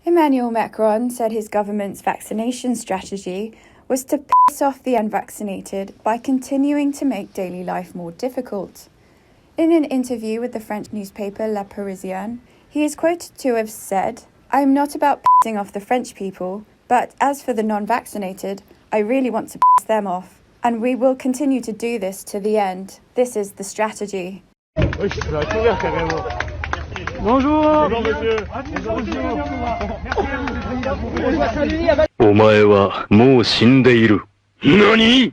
Emmanuel Macron said his government's vaccination strategy was to piss off the unvaccinated by continuing to make daily life more difficult. In an interview with the French newspaper Le Parisien, he is quoted to have said, "I am not about pissing off the French people, but as for the non-vaccinated, I really want to piss them off. And we will continue to do this to the end. This is the strategy." Bonjour. Bonjour, monsieur. Bonjour. お前はもう死んでいる。何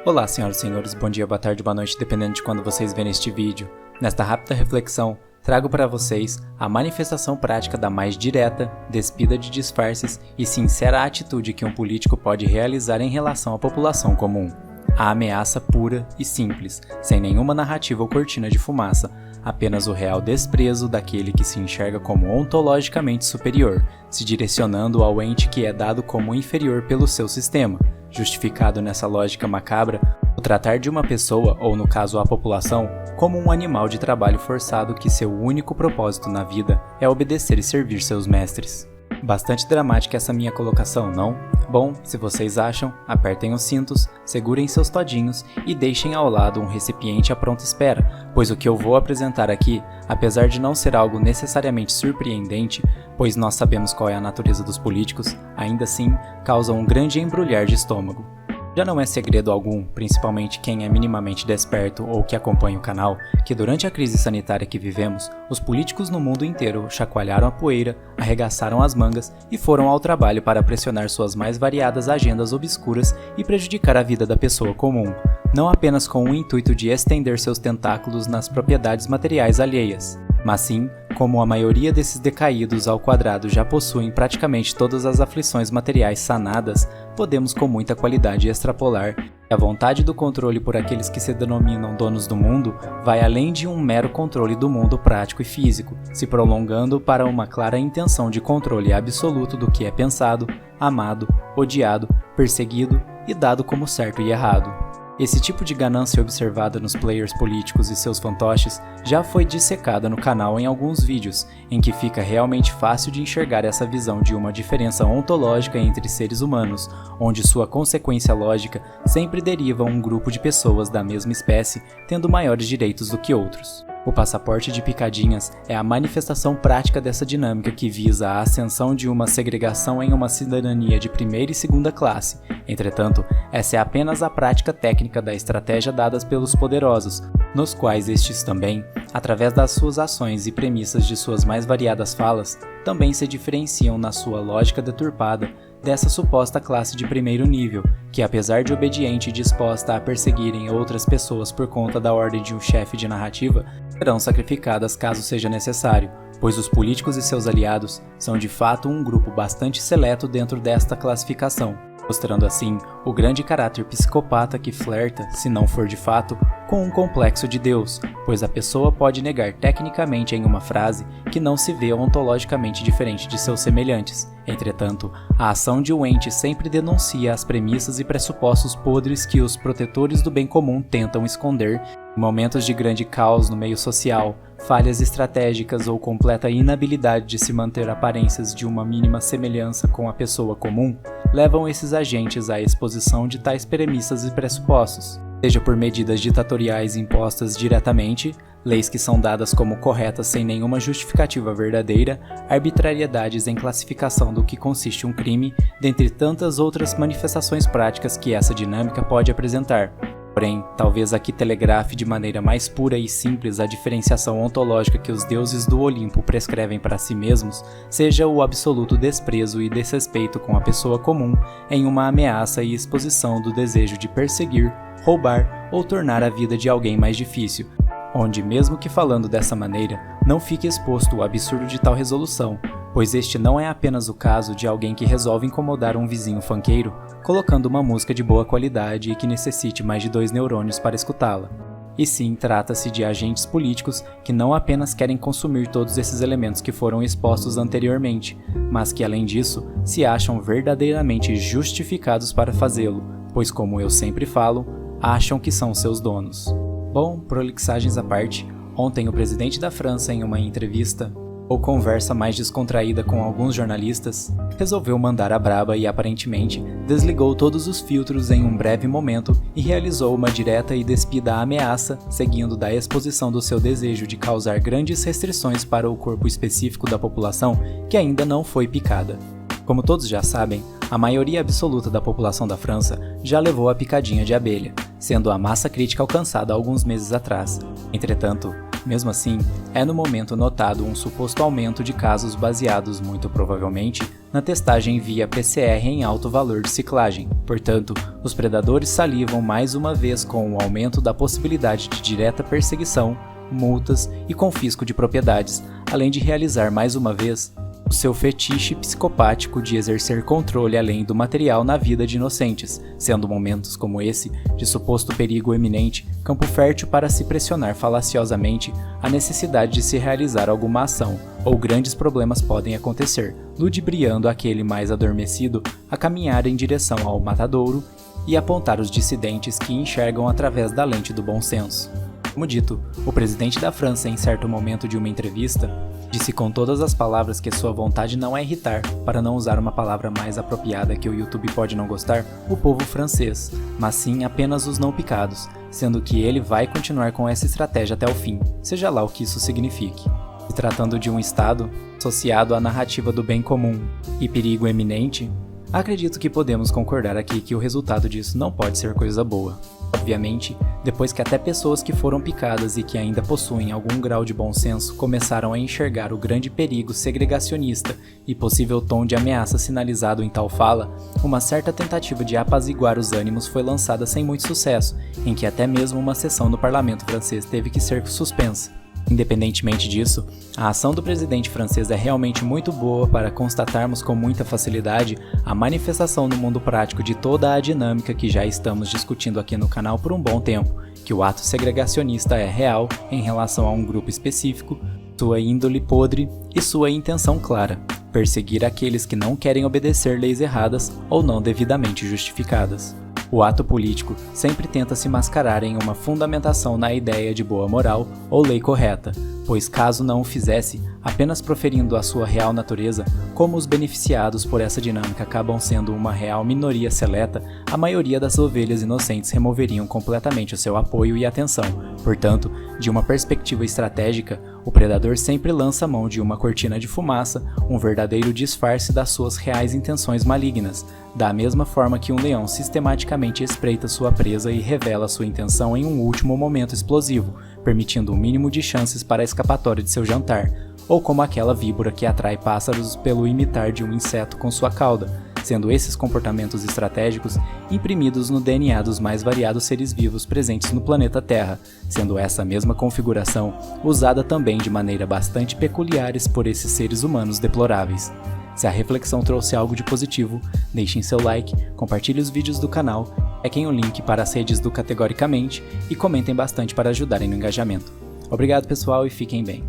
？Olá, senhoras e senhores, bom dia, boa tarde, boa noite, dependendo de quando vocês verem este vídeo. Nesta rápida reflexão, trago para vocês a manifestação prática da mais direta, despida de disfarces e sincera atitude que um político pode realizar em relação à população comum. A ameaça pura e simples, sem nenhuma narrativa ou cortina de fumaça, apenas o real desprezo daquele que se enxerga como ontologicamente superior, se direcionando ao ente que é dado como inferior pelo seu sistema. Justificado nessa lógica macabra, o tratar de uma pessoa, ou no caso a população, como um animal de trabalho forçado que seu único propósito na vida é obedecer e servir seus mestres. Bastante dramática essa minha colocação, não? Bom, se vocês acham, apertem os cintos, segurem seus todinhos e deixem ao lado um recipiente à pronta espera, pois o que eu vou apresentar aqui, apesar de não ser algo necessariamente surpreendente, pois nós sabemos qual é a natureza dos políticos, ainda assim causa um grande embrulhar de estômago. Já não é segredo algum, principalmente quem é minimamente desperto ou que acompanha o canal, que durante a crise sanitária que vivemos, os políticos no mundo inteiro chacoalharam a poeira, arregaçaram as mangas e foram ao trabalho para pressionar suas mais variadas agendas obscuras e prejudicar a vida da pessoa comum, não apenas com o intuito de estender seus tentáculos nas propriedades materiais alheias, mas sim, como a maioria desses decaídos ao quadrado já possuem praticamente todas as aflições materiais sanadas, podemos com muita qualidade extrapolar que a vontade do controle por aqueles que se denominam donos do mundo vai além de um mero controle do mundo prático e físico, se prolongando para uma clara intenção de controle absoluto do que é pensado, amado, odiado, perseguido e dado como certo e errado. Esse tipo de ganância observada nos players políticos e seus fantoches já foi dissecada no canal em alguns vídeos, em que fica realmente fácil de enxergar essa visão de uma diferença ontológica entre seres humanos, onde sua consequência lógica sempre deriva um grupo de pessoas da mesma espécie tendo maiores direitos do que outros. O passaporte de picadinhas é a manifestação prática dessa dinâmica que visa a ascensão de uma segregação em uma cidadania de primeira e segunda classe. Entretanto, essa é apenas a prática técnica da estratégia dadas pelos poderosos, nos quais estes também, através das suas ações e premissas de suas mais variadas falas, também se diferenciam na sua lógica deturpada dessa suposta classe de primeiro nível, que apesar de obediente e disposta a perseguirem outras pessoas por conta da ordem de um chefe de narrativa, serão sacrificadas caso seja necessário, pois os políticos e seus aliados são de fato um grupo bastante seleto dentro desta classificação, mostrando assim o grande caráter psicopata que flerta, se não for de fato, com um complexo de Deus, pois a pessoa pode negar tecnicamente em uma frase que não se vê ontologicamente diferente de seus semelhantes. Entretanto, a ação de um ente sempre denuncia as premissas e pressupostos podres que os protetores do bem comum tentam esconder em momentos de grande caos no meio social, falhas estratégicas ou completa inabilidade de se manter aparências de uma mínima semelhança com a pessoa comum, levam esses agentes à exposição de tais premissas e pressupostos, seja por medidas ditatoriais impostas diretamente, leis que são dadas como corretas sem nenhuma justificativa verdadeira, arbitrariedades em classificação do que consiste um crime, dentre tantas outras manifestações práticas que essa dinâmica pode apresentar. Porém, talvez aqui telegrafe de maneira mais pura e simples a diferenciação ontológica que os deuses do Olimpo prescrevem para si mesmos, seja o absoluto desprezo e desrespeito com a pessoa comum em uma ameaça e exposição do desejo de perseguir, roubar ou tornar a vida de alguém mais difícil, onde mesmo que falando dessa maneira, não fique exposto o absurdo de tal resolução, pois este não é apenas o caso de alguém que resolve incomodar um vizinho funkeiro, colocando uma música de boa qualidade e que necessite mais de 2 neurônios para escutá-la. e sim trata-se de agentes políticos que não apenas querem consumir todos esses elementos que foram expostos anteriormente, mas que além disso se acham verdadeiramente justificados para fazê-lo, pois como eu sempre falo, acham que são seus donos. Bom, prolixagens à parte, ontem o presidente da França, em uma entrevista ou conversa mais descontraída com alguns jornalistas, resolveu mandar a braba e aparentemente desligou todos os filtros em um breve momento e realizou uma direta e despida ameaça, seguindo da exposição do seu desejo de causar grandes restrições para o corpo específico da população que ainda não foi picada. Como todos já sabem, a maioria absoluta da população da França já levou a picadinha de abelha, sendo a massa crítica alcançada alguns meses atrás. Entretanto, mesmo assim, é no momento notado um suposto aumento de casos baseados muito provavelmente na testagem via PCR em alto valor de ciclagem. Portanto, os predadores salivam mais uma vez com o aumento da possibilidade de direta perseguição, multas e confisco de propriedades, além de realizar mais uma vez o seu fetiche psicopático de exercer controle além do material na vida de inocentes, sendo momentos como esse, de suposto perigo eminente, campo fértil para se pressionar falaciosamente a necessidade de se realizar alguma ação, ou grandes problemas podem acontecer, ludibriando aquele mais adormecido a caminhar em direção ao matadouro e apontar os dissidentes que enxergam através da lente do bom senso. Como dito, o presidente da França, em certo momento de uma entrevista, disse com todas as palavras que sua vontade não é irritar, para não usar uma palavra mais apropriada que o YouTube pode não gostar, o povo francês, mas sim apenas os não picados, sendo que ele vai continuar com essa estratégia até o fim, seja lá o que isso signifique. Se tratando de um Estado associado à narrativa do bem comum e perigo eminente, acredito que podemos concordar aqui que o resultado disso não pode ser coisa boa. Obviamente, depois que até pessoas que foram picadas e que ainda possuem algum grau de bom senso começaram a enxergar o grande perigo segregacionista e possível tom de ameaça sinalizado em tal fala, uma certa tentativa de apaziguar os ânimos foi lançada sem muito sucesso, em que até mesmo uma sessão no parlamento francês teve que ser suspensa. Independentemente disso, a ação do presidente francês é realmente muito boa para constatarmos com muita facilidade a manifestação no mundo prático de toda a dinâmica que já estamos discutindo aqui no canal por um bom tempo, que o ato segregacionista é real em relação a um grupo específico, sua índole podre e sua intenção clara, perseguir aqueles que não querem obedecer leis erradas ou não devidamente justificadas. O ato político sempre tenta se mascarar em uma fundamentação na ideia de boa moral ou lei correta, pois caso não o fizesse, apenas proferindo a sua real natureza, como os beneficiados por essa dinâmica acabam sendo uma real minoria seleta, a maioria das ovelhas inocentes removeriam completamente o seu apoio e atenção. Portanto, de uma perspectiva estratégica, o predador sempre lança mão de uma cortina de fumaça, um verdadeiro disfarce das suas reais intenções malignas, da mesma forma que um leão sistematicamente espreita sua presa e revela sua intenção em um último momento explosivo, permitindo o mínimo de chances para a escapatória de seu jantar, ou como aquela víbora que atrai pássaros pelo imitar de um inseto com sua cauda, sendo esses comportamentos estratégicos imprimidos no DNA dos mais variados seres vivos presentes no planeta Terra, sendo essa mesma configuração usada também de maneira bastante peculiar por esses seres humanos deploráveis. Se a reflexão trouxe algo de positivo, deixem seu like, compartilhem os vídeos do canal, peguem o link para as redes do Categoricamente e comentem bastante para ajudarem no engajamento. Obrigado pessoal e fiquem bem.